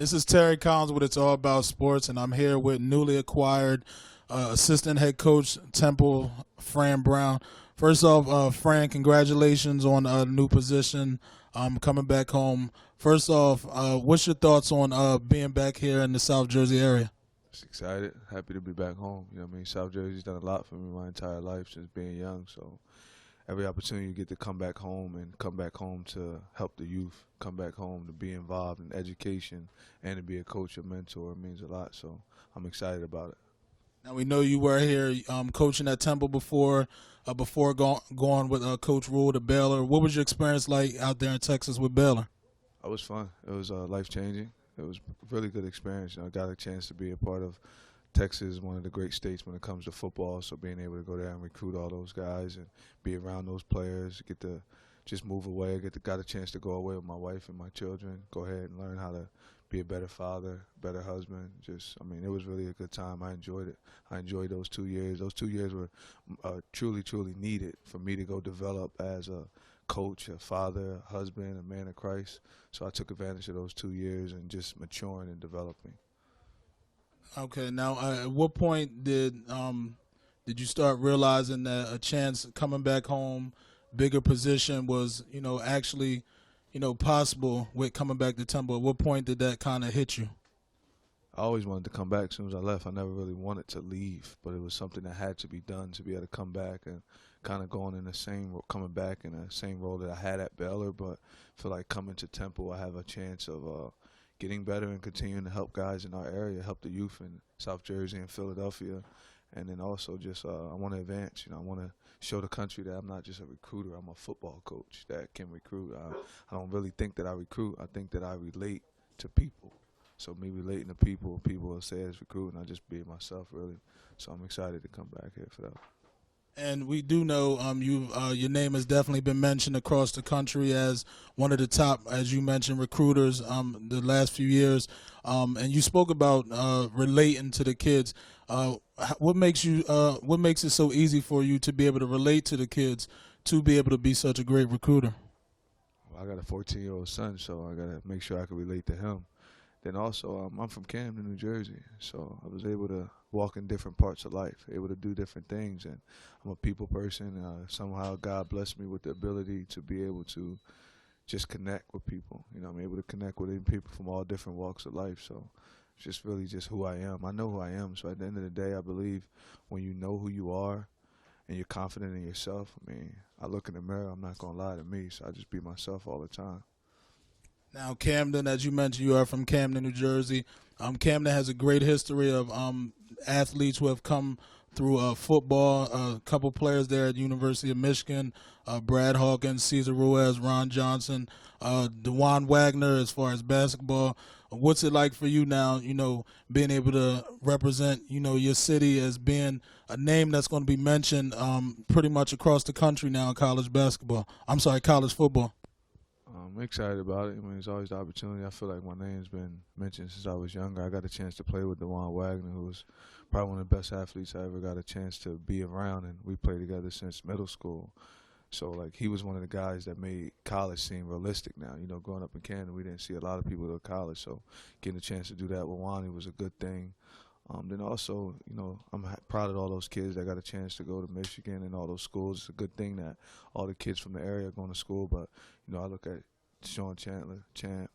This is Terry Collins with It's All About Sports, and I'm here with newly acquired assistant head coach Temple, Fran Brown. First off, Fran, congratulations on a new position, coming back home. First off, what's your thoughts on being back here in the South Jersey area? Just excited, happy to be back home. You know what I mean? South Jersey's done a lot for me my entire life since being young. So every opportunity you get to come back home and come back home to help the youth, come back home to be involved in education and to be a coach or mentor means a lot. So I'm excited about it. Now we know you were here coaching at Temple before going with Coach Rule to Baylor. What was your experience like out there in Texas with Baylor? It was fun. It was life changing. It was a really good experience. I got a chance to be a part of Texas, one of the great states when it comes to football. So being able to go there and recruit all those guys and be around those players, get to just move away. Got a chance to go away with my wife and my children. Go ahead and learn how to be a better father, better husband. It was really a good time. I enjoyed it. I enjoyed those 2 years. Those 2 years were truly, truly needed for me to go develop as a coach, a father, a husband, a man of Christ. So I took advantage of those 2 years and just maturing and developing. Okay, now at what point did you start realizing that a chance coming back home, bigger position was actually possible with coming back to Temple? At what point did that kind of hit you? I always wanted to come back as soon as I left. I never really wanted to leave, but it was something that had to be done to be able to come back and kind of coming back in the same role that I had at Baylor. But I feel like coming to Temple, I have a chance of getting better and continuing to help guys in our area, help the youth in South Jersey and Philadelphia. And then also just I want to advance. I want to show the country that I'm not just a recruiter. I'm a football coach that can recruit. I don't really think that I recruit. I think that I relate to people. So me relating to people will say it's recruiting. I just be myself, really. So I'm excited to come back here for that. And we do know your name has definitely been mentioned across the country as one of the top, as you mentioned, recruiters the last few years. And you spoke about relating to the kids. What makes it so easy for you to be able to relate to the kids, to be able to be such a great recruiter? Well, I got a 14-year-old son, so I got to make sure I can relate to him. Then also, I'm from Camden, New Jersey, so I was able to walk in different parts of life, able to do different things, and I'm a people person. Somehow God blessed me with the ability to be able to just connect with people. I'm able to connect with people from all different walks of life, so it's just really just who I am. I know who I am, so at the end of the day, I believe when you know who you are and you're confident in yourself, I look in the mirror, I'm not going to lie to me, so I just be myself all the time. Now, Camden, as you mentioned, you are from Camden, New Jersey. Camden has a great history of athletes who have come through football. A couple players there at the University of Michigan, Brad Hawkins, Cesar Ruiz, Ron Johnson, DeJuan Wagner as far as basketball. What's it like for you now, being able to represent, your city as being a name that's going to be mentioned pretty much across the country now in college football? I'm excited about it. It's always the opportunity. I feel like my name's been mentioned since I was younger. I got a chance to play with DeJuan Wagner, who was probably one of the best athletes I ever got a chance to be around, and we played together since middle school. So, he was one of the guys that made college seem realistic now. Growing up in Camden, we didn't see a lot of people go to college, so getting a chance to do that with Wani was a good thing. Then also, I'm proud of all those kids that got a chance to go to Michigan and all those schools. It's a good thing that all the kids from the area are going to school, but, I look at Sean Chandler, Champ,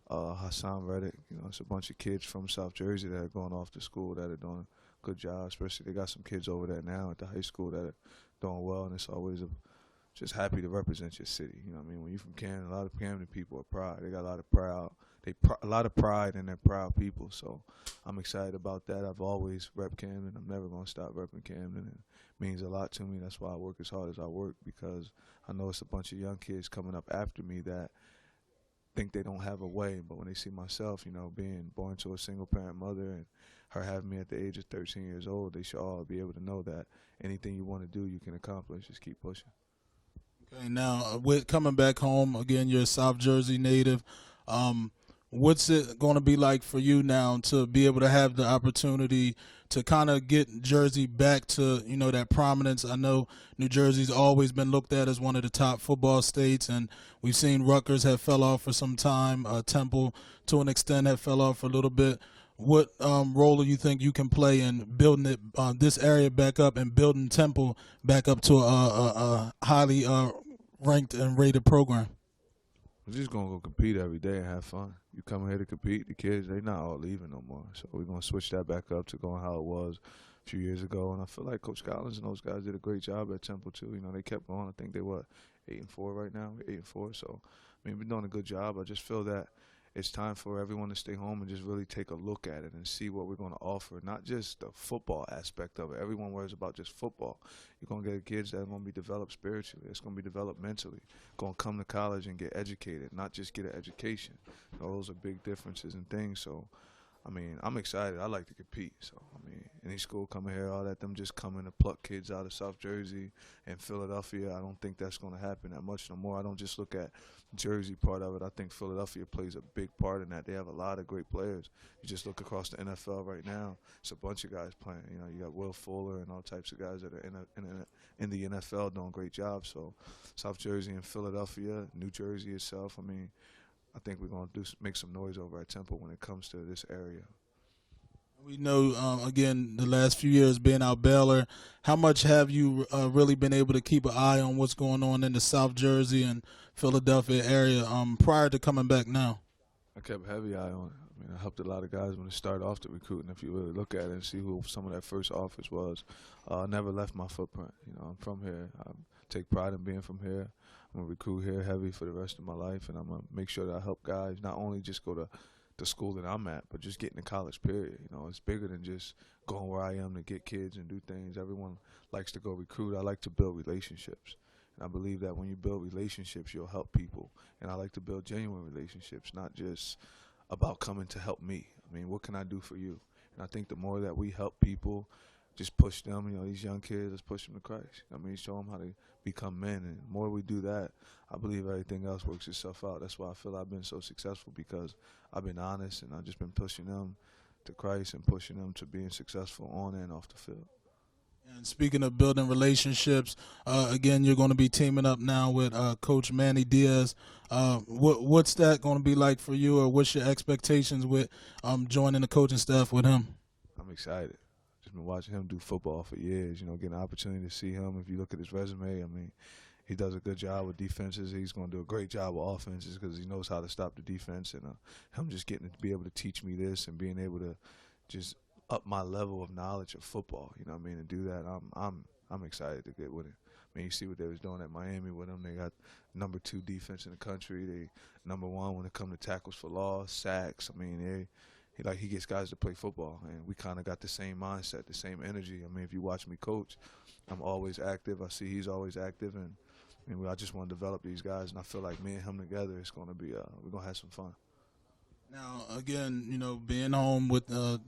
Hassan Reddick. It's a bunch of kids from South Jersey that are going off to school that are doing a good job. Especially they got some kids over there now at the high school that are doing well, and it's always just happy to represent your city. When you're from Camden, a lot of Camden people are proud. They got a lot of a lot of pride, and they're proud people. So I'm excited about that. I've always repped Camden. I'm never going to stop repping Camden. It means a lot to me. That's why I work as hard as I work, because I know it's a bunch of young kids coming up after me that think they don't have a way, but when they see myself, being born to a single-parent mother and her having me at the age of 13 years old, they should all be able to know that anything you want to do, you can accomplish. Just keep pushing. Okay, now with coming back home again, you're a South Jersey native. What's it going to be like for you now to be able to have the opportunity to kind of get Jersey back to, that prominence? I know New Jersey's always been looked at as one of the top football states, and we've seen Rutgers have fell off for some time. Temple, to an extent, have fell off for a little bit. What role do you think you can play in building this area back up and building Temple back up to a highly ranked and rated program? We're just gonna go compete every day and have fun. You come here to compete. The kids, they not all leaving no more. So we're gonna switch that back up to going how it was a few years ago. And I feel like Coach Collins and those guys did a great job at Temple too. They kept going. I think they were 8-4 right now, 8-4. So we're doing a good job. I just feel that it's time for everyone to stay home and just really take a look at it and see what we're going to offer. Not just the football aspect of it. Everyone worries about just football. You're going to get kids that are going to be developed spiritually. It's going to be developed mentally. Going to come to college and get educated, not just get an education. Those are big differences and things. So, I'm excited. I like to compete. So, any school coming here, all that, them just coming to pluck kids out of South Jersey and Philadelphia, I don't think that's going to happen that much no more. I don't just look at Jersey part of it. I think Philadelphia plays a big part in that. They have a lot of great players. You just look across the NFL right now, it's a bunch of guys playing. You got Will Fuller and all types of guys that are in the NFL doing great jobs. So South Jersey and Philadelphia, New Jersey itself, I think we're going to make some noise over at Temple when it comes to this area. We know, again, the last few years being out Baylor, how much have you really been able to keep an eye on what's going on in the South Jersey and Philadelphia area prior to coming back now? I kept a heavy eye on it. I helped a lot of guys when they started off the recruiting. If you really look at it and see who some of that first offers was, I never left my footprint. I'm from here. I take pride in being from here. I'm going to recruit here heavy for the rest of my life, and I'm going to make sure that I help guys not only just go to the school that I'm at, but just getting to college, period. It's bigger than just going where I am to get kids and do things. Everyone likes to go recruit. I like to build relationships. And I believe that when you build relationships, you'll help people. And I like to build genuine relationships, not just about coming to help me. What can I do for you? And I think the more that we help people, just push them, these young kids, let's push them to Christ. Show them how to become men. And the more we do that, I believe everything else works itself out. That's why I feel I've been so successful, because I've been honest and I've just been pushing them to Christ and pushing them to being successful on and off the field. And speaking of building relationships, again, you're going to be teaming up now with Coach Manny Diaz. What's that going to be like for you, or what's your expectations with joining the coaching staff with him? I'm excited. Just been watching him do football for years. Getting an opportunity to see him. If you look at his resume, he does a good job with defenses. He's going to do a great job with offenses because he knows how to stop the defense. And him just getting to be able to teach me this and being able to just up my level of knowledge of football, and do that, I'm excited to get with it. You see what they was doing at Miami with him. They got #2 defense in the country. They #1 when it comes to tackles for loss, sacks. He gets guys to play football, and we kind of got the same mindset, the same energy. If you watch me coach, I'm always active. I see he's always active, and I just want to develop these guys, and I feel like me and him together, it's going to be we're going to have some fun. Now, again, being home with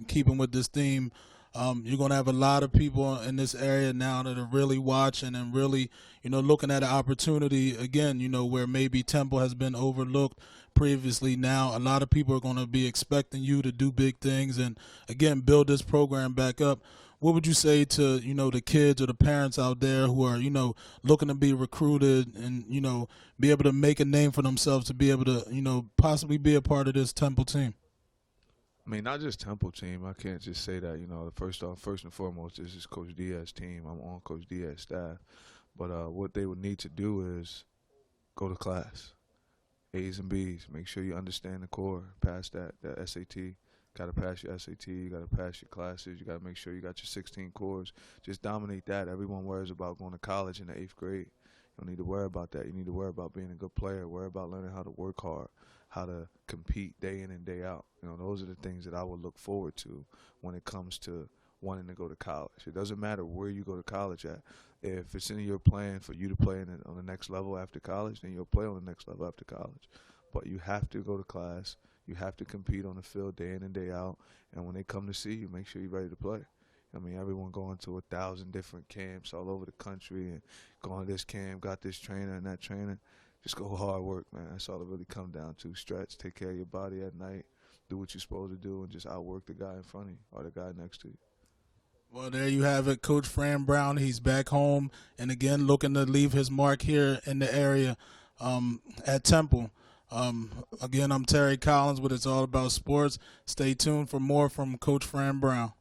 keeping with this theme, you're going to have a lot of people in this area now that are really watching and really, looking at an opportunity, again, where maybe Temple has been overlooked previously. Now, a lot of people are going to be expecting you to do big things and, again, build this program back up. What would you say to, the kids or the parents out there who are, looking to be recruited and, be able to make a name for themselves to be able to, possibly be a part of this Temple team? Not just Temple team. I can't just say that, first and foremost, this is Coach Diaz's team. I'm on Coach Diaz's staff. But what they would need to do is go to class, A's and B's. Make sure you understand the core, pass that SAT. Got to pass your SAT. You got to pass your classes. You got to make sure you got your 16 cores. Just dominate that. Everyone worries about going to college in the 8th grade. You don't need to worry about that. You need to worry about being a good player. Worry about learning how to work hard, how to compete day in and day out. Those are the things that I would look forward to when it comes to wanting to go to college. It doesn't matter where you go to college at. If it's in your plan for you to play on the next level after college, then you'll play on the next level after college. But you have to go to class. You have to compete on the field day in and day out. And when they come to see you, make sure you're ready to play. Everyone going to 1,000 different camps all over the country and going to this camp, got this trainer and that trainer. just go hard work, man. That's all it really come down to. Stretch, take care of your body at night, do what you're supposed to do, and just outwork the guy in front of you or the guy next to you. Well, there you have it, Coach Fran Brown. He's back home and again looking to leave his mark here in the area at Temple. Again, I'm Terry Collins with It's All About Sports. Stay tuned for more from Coach Fran Brown.